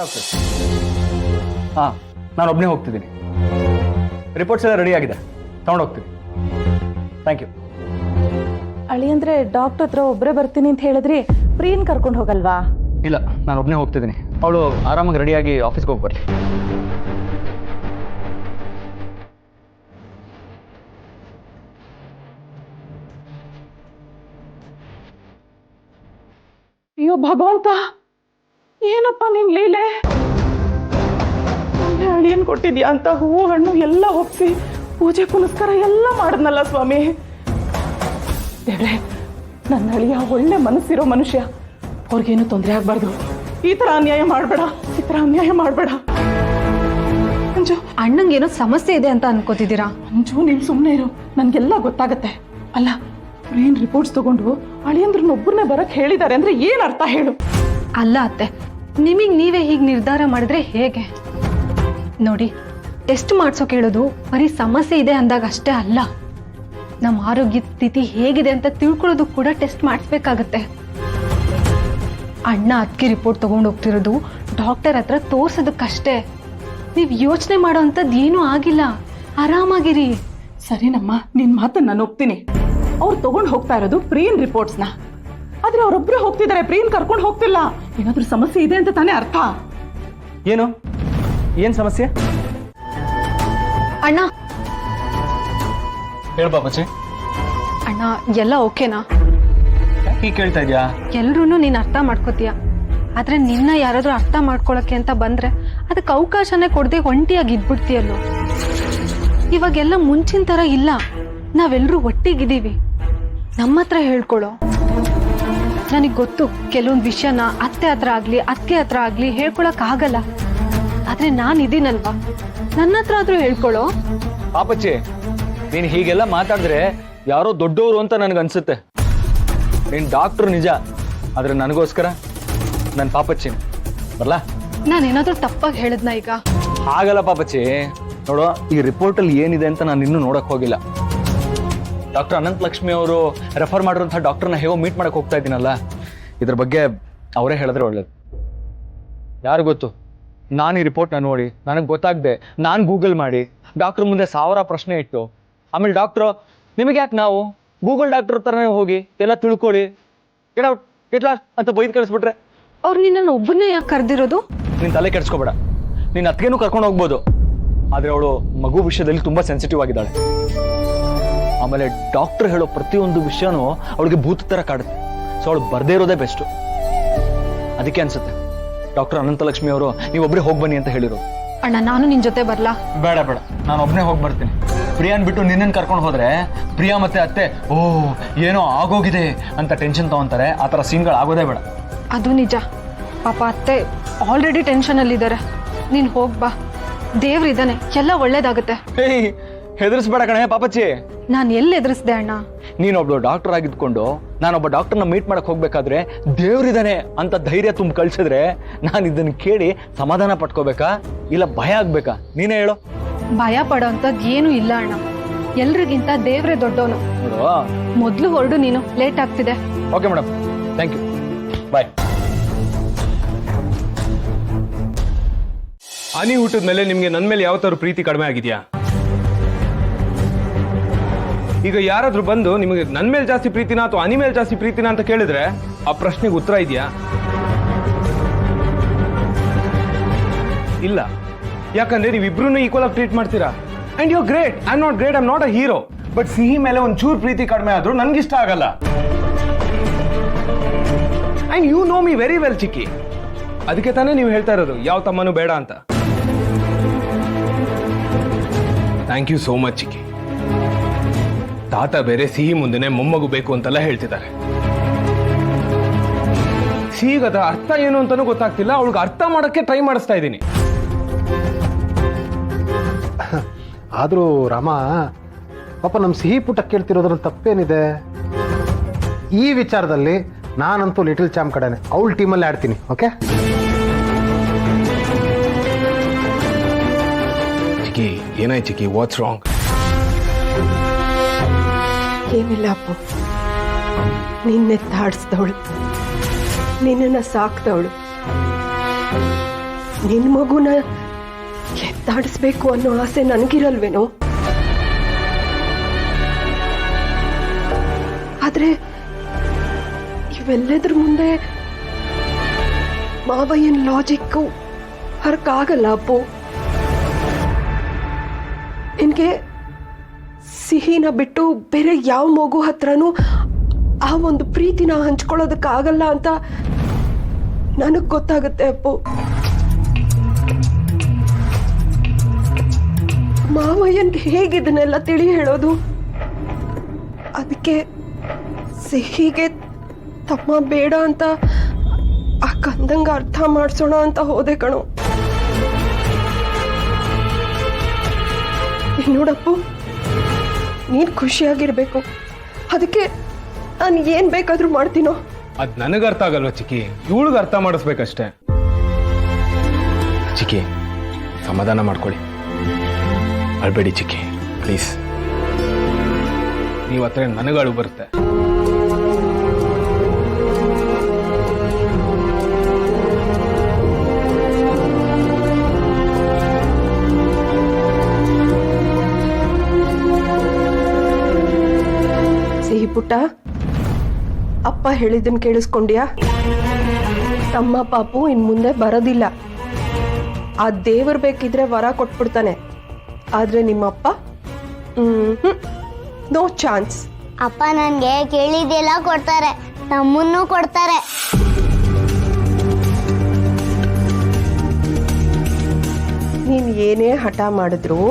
Doctor. ಹಾಂ, ನಾನು ಒಬ್ಬನೇ ಹೋಗ್ತಿದ್ದೀನಿ. ರಿಪೋರ್ಟ್ಸ್ ಎಲ್ಲ ರೆಡಿ ಆಗಿದೆ, ತಗೊಂಡು ಹೋಗ್ತೀನಿ. Thank you. ಅಳಿ ಅಂದ್ರೆ ಡಾಕ್ಟರ್ ಹತ್ರ ಒಬ್ಬರೇ ಬರ್ತೀನಿ ಅಂತ ಹೇಳಿದ್ರಿ, ಪ್ರೀನ್ ಕರ್ಕೊಂಡು ಹೋಗಲ್ವಾ? ಇಲ್ಲ, ನಾನು ಒಬ್ಬನೇ ಹೋಗ್ತಿದ್ದೀನಿ. ಅವಳು ಆರಾಮಾಗಿ ರೆಡಿಯಾಗಿ ಆಫೀಸ್ಗೆ ಹೋಗಿ ಬರಲಿ. ಅಯ್ಯೋ ಭಗವಂತ, ಏನಪ್ಪ ನಿನ್ ಲೀಲೆ? ಅಳಿಯನ್ ಕೊಟ್ಟಿದ್ಯಾ ಅಂತ ಹೂವು ಹಣ್ಣು ಎಲ್ಲ ಒಪ್ಸಿ ಪೂಜೆ ಪುನಸ್ಕಾರ ಎಲ್ಲ ಮಾಡಿದ್ನಲ್ಲ ಸ್ವಾಮಿ. ದೇವ್ರೆ, ನನ್ನ ಅಳಿಯ ಒಳ್ಳೆ ಮನಸ್ಸಿರೋ ಮನುಷ್ಯ, ಅವ್ರಿಗೇನು ತೊಂದರೆ ಆಗ್ಬಾರ್ದು. ಈ ತರ ಅನ್ಯಾಯ ಮಾಡ್ಬೇಡ, ಈ ತರ ಅನ್ಯಾಯ ಮಾಡ್ಬೇಡ. ಅಂಜು, ಅಣ್ಣಂಗೇನೋ ಸಮಸ್ಯೆ ಇದೆ ಅಂತ ಅನ್ಕೋತಿದ್ದೀರಾ? ಅಂಜು, ನೀವ್ ಸುಮ್ಮನೆ ಇರು, ನನ್ಗೆಲ್ಲ ಗೊತ್ತಾಗತ್ತೆ. ಅಲ್ಲ, ಏನ್ ರಿಪೋರ್ಟ್ಸ್ ತಗೊಂಡು ಅಳಿಯಂದ್ರನ್ನೊಬ್ಬರನ್ನೇ ಬರಕ್ ಹೇಳಿದ್ದಾರೆ ಅಂದ್ರೆ ಏನ್ ಅರ್ಥ ಹೇಳು? ಅಲ್ಲ ಅತ್ತೆ, ನಿಮಗ್ ನೀವೇ ಹೀಗೆ ನಿರ್ಧಾರ ಮಾಡಿದ್ರೆ ಹೇಗೆ? ನೋಡಿ, ಟೆಸ್ಟ್ ಮಾಡ್ಸೋಕೆ ಹೇಳೋದು ಬರೀ ಸಮಸ್ಯೆ ಇದೆ ಅಂದಾಗ ಅಷ್ಟೇ ಅಲ್ಲ, ನಮ್ಮ ಆರೋಗ್ಯದ ಸ್ಥಿತಿ ಹೇಗಿದೆ ಅಂತ ತಿಳ್ಕೊಳ್ಳೋದು ಕೂಡ ಟೆಸ್ಟ್ ಮಾಡಿಸ್ಬೇಕಾಗತ್ತೆ. ಅಣ್ಣ ಅದಕ್ಕೆ ರಿಪೋರ್ಟ್ ತಗೊಂಡು ಹೋಗ್ತಿರೋದು ಡಾಕ್ಟರ್ ಹತ್ರ ತೋರ್ಸೋದಕ್ಕಷ್ಟೇ. ನೀವು ಯೋಚನೆ ಮಾಡೋ ಅಂಥದ್ದು ಏನೂ ಆಗಿಲ್ಲ, ಆರಾಮಾಗಿರಿ. ಸರಿನಮ್ಮ, ನಿನ್ ಮಾತನ್ನ ನಾನು ಒಪ್ತೀನಿ. ಅವ್ರು ತಗೊಂಡು ಹೋಗ್ತಾ ಇರೋದು ಪ್ರೀನ್ ರಿಪೋರ್ಟ್ಸ್ನ. ಆದ್ರೆ ಅವರೊಬ್ಬರೇ ಹೋಗ್ತಿದ್ದಾರೆ, ಪ್ರೀನ್ ಕರ್ಕೊಂಡು ಹೋಗ್ತಿಲ್ಲ. ಏನಾದ್ರೂ ಸಮಸ್ಯೆ ಇದೆ ಅಂತ ತಾನೇ ಅರ್ಥ. ಏನು ಸಮಸ್ಯೆ? ಅಣ್ಣ ಹೇಳ್ಬಾಬಚ್ಚಿ. ಅಣ್ಣ, ಎಲ್ಲ ಓಕೆನಾ? ಯಾಕೆ ಕೇಳ್ತಾ ಇದೆಯಾ? ಎಲ್ರೂ ನೀನು ಅರ್ಥ ಮಾಡ್ಕೋತೀಯ, ಆದ್ರೆ ನಿನ್ನ ಯಾರಾದ್ರೂ ಅರ್ಥ ಮಾಡ್ಕೊಳಕ್ಕೆ ಅಂತ ಬಂದ್ರೆ ಅದಕ್ಕೆ ಅವಕಾಶನೇ ಕೊಡದೆ ಒಂಟಿಯಾಗಿ ಇದ್ಬಿಡ್ತೀಯಲ್ಲೋ. ಇವಾಗೆಲ್ಲ ಮುಂಚಿನ ತರ ಇಲ್ಲ, ನಾವೆಲ್ಲರೂ ಒಟ್ಟಿಗಿದ್ದೀವಿ. ನಮ್ಮ ಹತ್ರ ಹೇಳ್ಕೊಳ್ಳೋ. ನನಗೆ ಗೊತ್ತು, ಕೆಲವೊಂದು ವಿಷಯನ ಅತ್ತೆ ಹತ್ರ ಆಗ್ಲಿ ಅತ್ತೆ ಹತ್ರ ಆಗ್ಲಿ ಹೇಳ್ಕೊಳಕ್ ಆಗಲ್ಲ, ಆದ್ರೆ ನಾನು ಇದೀನಲ್ವಾ, ನನ್ನ ಹತ್ರ ಆದ್ರೂ ಹೇಳ್ಕೊಳ್ಳೋ. ಪಾಪಚ್ಚಿ, ನೀನು ಹೀಗೆಲ್ಲ ಮಾತಾಡಿದ್ರೆ ಯಾರೋ ದೊಡ್ಡವರು ಅಂತ ನನಗನ್ಸುತ್ತೆ. ನೀನು ಡಾಕ್ಟ್ರು ನಿಜ, ಆದ್ರೆ ನನಗೋಸ್ಕರ ನನ್ನ ಪಾಪಚ್ಚಿ ಬರಲ್ಲ. ನಾನೇನಾದ್ರೂ ತಪ್ಪಾಗಿ ಹೇಳಿದ್ನ ಈಗ? ಆಗಲ್ಲ ಪಾಪಚ್ಚಿ. ನೋಡು, ಈ ರಿಪೋರ್ಟಲ್ಲಿ ಏನಿದೆ ಅಂತ ನಾನು ಇನ್ನೂ ನೋಡಕ್ ಹೋಗಿಲ್ಲ. ಡಾಕ್ಟರ್ ಅನಂತ ಲಕ್ಷ್ಮಿ ಅವರು ರೆಫರ್ ಮಾಡಿರುವಂಥ ಡಾಕ್ಟರ್ನ ಹೇಗೋ ಮೀಟ್ ಮಾಡಕ್ ಹೋಗ್ತಾ ಇದ್ದೀನಲ್ಲ, ಇದ್ರ ಬಗ್ಗೆ ಅವರೇ ಹೇಳಿದ್ರೆ ಒಳ್ಳೇದು. ಯಾರು ಗೊತ್ತು, ನಾನು ಈ ರಿಪೋರ್ಟ್ನ ನೋಡಿ ನನಗೆ ಗೊತ್ತಾಗದೆ ನಾನು ಗೂಗಲ್ ಮಾಡಿ ಡಾಕ್ಟ್ರ್ ಮುಂದೆ 1000 ಪ್ರಶ್ನೆ ಇಟ್ಟು ಆಮೇಲೆ ಡಾಕ್ಟ್ರು ನಿಮಗೆ ಯಾಕೆ, ನಾವು ಗೂಗಲ್ ಡಾಕ್ಟರ್ ಥರನೇ ಹೋಗಿ ಎಲ್ಲ ತಿಳ್ಕೊಳ್ಳಿ ಇಟ್ಲ ಅಂತ ಬೈದು ಕಳಿಸ್ಬಿಟ್ರೆ? ಅವ್ರು ನಿನ್ನನ್ನು ಒಬ್ಬನೇ ಯಾಕೆ ಕರೆದಿರೋದು? ನೀನು ತಲೆ ಕೆಡಿಸ್ಕೋಬೇಡ. ನೀನು ಅತ್ತಿಗೆನೂ ಕರ್ಕೊಂಡು ಹೋಗ್ಬೋದು, ಆದರೆ ಅವಳು ಮಗು ವಿಷಯದಲ್ಲಿ ತುಂಬ ಸೆನ್ಸಿಟಿವ್ ಆಗಿದ್ದಾಳೆ. ಆಮೇಲೆ ಡಾಕ್ಟರ್ ಹೇಳೋ ಪ್ರತಿಯೊಂದು ವಿಷಯನೂ ಅವಳಿಗೆ ಭೂತ ಥರ ಕಾಡುತ್ತೆ. ಸೊ ಅವಳು ಬರದೇ ಇರೋದೇ ಬೆಸ್ಟು. ಅದಕ್ಕೆ ಅನ್ಸುತ್ತೆ ಡಾಕ್ಟರ್ ಅನಂತಲಕ್ಷ್ಮಿ ಅವರು ನೀವೊಬ್ಬರೇ ಹೋಗಿ ಬನ್ನಿ ಅಂತ ಹೇಳಿರೋದು. ಅಣ್ಣ, ನಾನು ನಿನ್ ಜೊತೆ ಬರ್ಲಾ? ಬೇಡ ಬೇಡ, ನಾನು ಒಬ್ಬನೇ ಹೋಗಿ ಬರ್ತೀನಿ. ಪ್ರಿಯಾನ್ ಬಿಟ್ಟು ನಿನ್ನನ್ನು ಕರ್ಕೊಂಡು ಹೋದ್ರೆ ಪ್ರಿಯಾ ಮತ್ತೆ ಅತ್ತೆ ಏನೋ ಆಗೋಗಿದೆ ಅಂತ ಟೆನ್ಷನ್ ತಗೊಂತಾರೆ. ಆ ಥರ ಸೀನ್ಗಳು ಆಗೋದೇ ಬೇಡ. ಅದು ನಿಜ. ಪಾಪ ಅತ್ತೆ ಆಲ್ರೆಡಿ ಟೆನ್ಷನ್ ಅಲ್ಲಿದ್ದಾರೆ. ನೀನ್ ಹೋಗ್ಬಾ, ದೇವ್ರಿದ್ದಾನೆ, ಎಲ್ಲ ಒಳ್ಳೇದಾಗುತ್ತೆ. ಹೆದರ್ಸ್ಬೇಡ ಕಣೆ ಪಾಪಚ್ಚಿ. ನಾನು ಎಲ್ಲಿ ಎದುರಿಸ್ದೆ ಅಣ್ಣ? ನೀನೊಬ್ಳು ಡಾಕ್ಟರ್ ಆಗಿದ್ಕೊಂಡು ನಾನೊಬ್ಬ ಡಾಕ್ಟರ್ನ ಮೀಟ್ ಮಾಡಕ್ ಹೋಗ್ಬೇಕಾದ್ರೆ ದೇವ್ರಿದಾನೆ ಅಂತ ಧೈರ್ಯ ತುಂಬ ಕಳ್ಸಿದ್ರೆ ನಾನು ಇದನ್ನ ಕೇಳಿ ಸಮಾಧಾನ ಪಟ್ಕೋಬೇಕಾ ಇಲ್ಲ ಭಯ ಆಗ್ಬೇಕಾ? ನೀನೇ ಹೇಳು. ಭಯ ಪಡೋ ಅಂತದ್ ಏನು ಇಲ್ಲ ಅಣ್ಣ, ಎಲ್ರಿಗಿಂತ ದೇವ್ರೆ ದೊಡ್ಡವನು. ಮೊದ್ಲು ಹೊರಡು, ನೀನು ಲೇಟ್ ಆಗ್ತಿದೆ. ಓಕೆ ಮೇಡಮ್, ಥ್ಯಾಂಕ್ ಯು, ಬಾಯ್. ಅನಿ ಹುಟ್ಟಿದ ಮೇಲೆ ನಿಮ್ಗೆ ನನ್ನ ಮೇಲೆ ಯಾವ ತರ ಪ್ರೀತಿ ಕಡಿಮೆ ಆಗಿದ್ಯಾ? ಈಗ ಯಾರಾದ್ರೂ ಬಂದು ನಿಮಗೆ ನನ್ನ ಮೇಲೆ ಜಾಸ್ತಿ ಪ್ರೀತಿನಾ ಅಥವಾ ಅನಿ ಮೇಲೆ ಜಾಸ್ತಿ ಪ್ರೀತಿನಾ ಅಂತ ಕೇಳಿದ್ರೆ ಆ ಪ್ರಶ್ನೆಗೆ ಉತ್ತರ ಇದೆಯಾ? ಇಲ್ಲ. ಯಾಕಂದ್ರೆ ನೀವಿಬ್ರು ಈಕ್ವಲ್ ಆಗಿ ಟ್ರೀಟ್ ಮಾಡ್ತೀರಾ. And you great, I am not great, I am not a hero. But ಸಿಹಿ ಮೇಲೆ ಒಂದ್ ಚೂರ್ ಪ್ರೀತಿ ಕಡಿಮೆ ಆದ್ರೂ ನನ್ಗಿಷ್ಟ ಆಗಲ್ಲ. And you know me very well ಚಿಕ್ಕಿ. ಅದಕ್ಕೆ ತಾನೇ ನೀವು ಹೇಳ್ತಾ ಇರೋದು ಯಾವ ತಮ್ಮನೂ ಬೇಡ ಅಂತ. ಥ್ಯಾಂಕ್ ಯು ಸೋ ಮಚ್ ಚಿಕ್ಕಿ. ತಾತ ಬೇರೆ ಸಿಹಿ ಮುಂದೆನೆ ಮೊಮ್ಮಗು ಬೇಕು ಅಂತೆಲ್ಲ ಹೇಳ್ತಿದ್ದಾರೆ. ಸಿಹಿಗದ ಅರ್ಥ ಏನು ಅಂತಾನೂ ಗೊತ್ತಾಗ್ತಿಲ್ಲ, ಅವಳಿಗೆ ಅರ್ಥ ಮಾಡಕ್ಕೆ ಟ್ರೈ ಮಾಡಿಸ್ತಾ ಇದ್ದೀನಿ. ಆದರೂ ರಾಮ, ಪಾಪ ನಮ್ಮ ಸಿಹಿ ಪುಟ್ಟ ಕೇಳ್ತಿರೋದ್ರಲ್ಲಿ ತಪ್ಪೇನಿದೆ? ಈ ವಿಚಾರದಲ್ಲಿ ನಾನಂತೂ ಲಿಟಲ್ ಚಾಂಪ್ ಕಡೆನೆ, ಅವಳ ಟೀಮಲ್ಲಿ ಆಡ್ತೀನಿ. ಓಕೆ ಚಿಕ್ಕಿ, ಏನಾಯ್ತು ಚಿಕ್ಕಿ? What's wrong? ಏನಿಲ್ಲ ಅಪ್ಪು, ನಿನ್ನೆತ್ತಾಡಿಸ್ದವಳು, ನಿನ್ನನ್ನು ಸಾಕ್ದವಳು, ನಿನ್ ಮಗುನ ಎತ್ತಾಡಿಸ್ಬೇಕು ಅನ್ನೋ ಆಸೆ ನನಗಿರಲ್ವೇನೋ? ಆದ್ರೆ ಇವೆಲ್ಲದ್ರ ಮುಂದೆ ಮಾವಯ್ಯನ್ ಲಾಜಿಕ್ಕು ಹರಕಾಗಲ್ಲ ಅಪ್ಪು. ನಿನ್ಗೆ ಸಿಹಿನ ಬಿಟ್ಟು ಬೇರೆ ಯಾವ ಮಗು ಹತ್ರನೂ ಆ ಒಂದು ಪ್ರೀತಿನ ಹಂಚ್ಕೊಳ್ಳೋದಕ್ಕಾಗಲ್ಲ ಅಂತ ನನಗ್ ಗೊತ್ತಾಗುತ್ತೆ ಅಪ್ಪು. ಮಾವಯ್ಯನ್ಗೆ ಹೇಗಿದನ್ನೆಲ್ಲ ತಿಳಿ ಹೇಳೋದು? ಅದಕ್ಕೆ ಸಿಹಿಗೆ ತಮ್ಮ ಬೇಡ ಅಂತ ಆ ಕಂದಂಗ ಅರ್ಥ ಮಾಡಿಸೋಣ ಅಂತ ಹೋದೆ ಕಣೋ. ನೋಡಪ್ಪು, ನೀನ್ ಖುಷಿಯಾಗಿರ್ಬೇಕು, ಅದಕ್ಕೆ ನಾನು ಏನ್ ಬೇಕಾದ್ರೂ ಮಾಡ್ತೀನೋ. ಅದ್ ನನಗೆ ಅರ್ಥ ಆಗಲ್ವಾ ಚಿಕ್ಕಿ, ಇವಳಿಗೆ ಅರ್ಥ ಮಾಡಿಸ್ಬೇಕಷ್ಟೇ. ಚಿಕ್ಕಿ ಸಮಾಧಾನ ಮಾಡ್ಕೊಳ್ಳಿ, ಅಳ್ಬೇಡಿ ಚಿಕ್ಕಿ ಪ್ಲೀಸ್. ನೀವು ಹತ್ರ ನನಗೆ ಅಳು ಬರುತ್ತೆ. ಸಿಹಿ ಪುಟ್ಟ, ಅಪ್ಪ ಹೇಳಿದ್ದನ್ ಕೇಳಿಸ್ಕೊಂಡ್ಯಾ? ತಮ್ಮ ಪಾಪು ಇನ್ ಮುಂದೆ ಬರೋದಿಲ್ಲ. ಆ ದೇವರು ಬೇಕಿದ್ರೆ ವರ ಕೊಟ್ಬಿಡ್ತಾನೆ, ಆದ್ರೆ ನಿಮ್ಮಪ್ಪ ನೋ ಚಾನ್ಸ್. ಅಪ್ಪ ನನ್ಗೆ ಕೇಳಿದ್ದೆಲ್ಲ ಕೊಡ್ತಾರೆ, ನಮ್ಮನ್ನು ಕೊಡ್ತಾರೆ. ನೀನ್ ಏನೇ ಹಠ ಮಾಡಿದ್ರು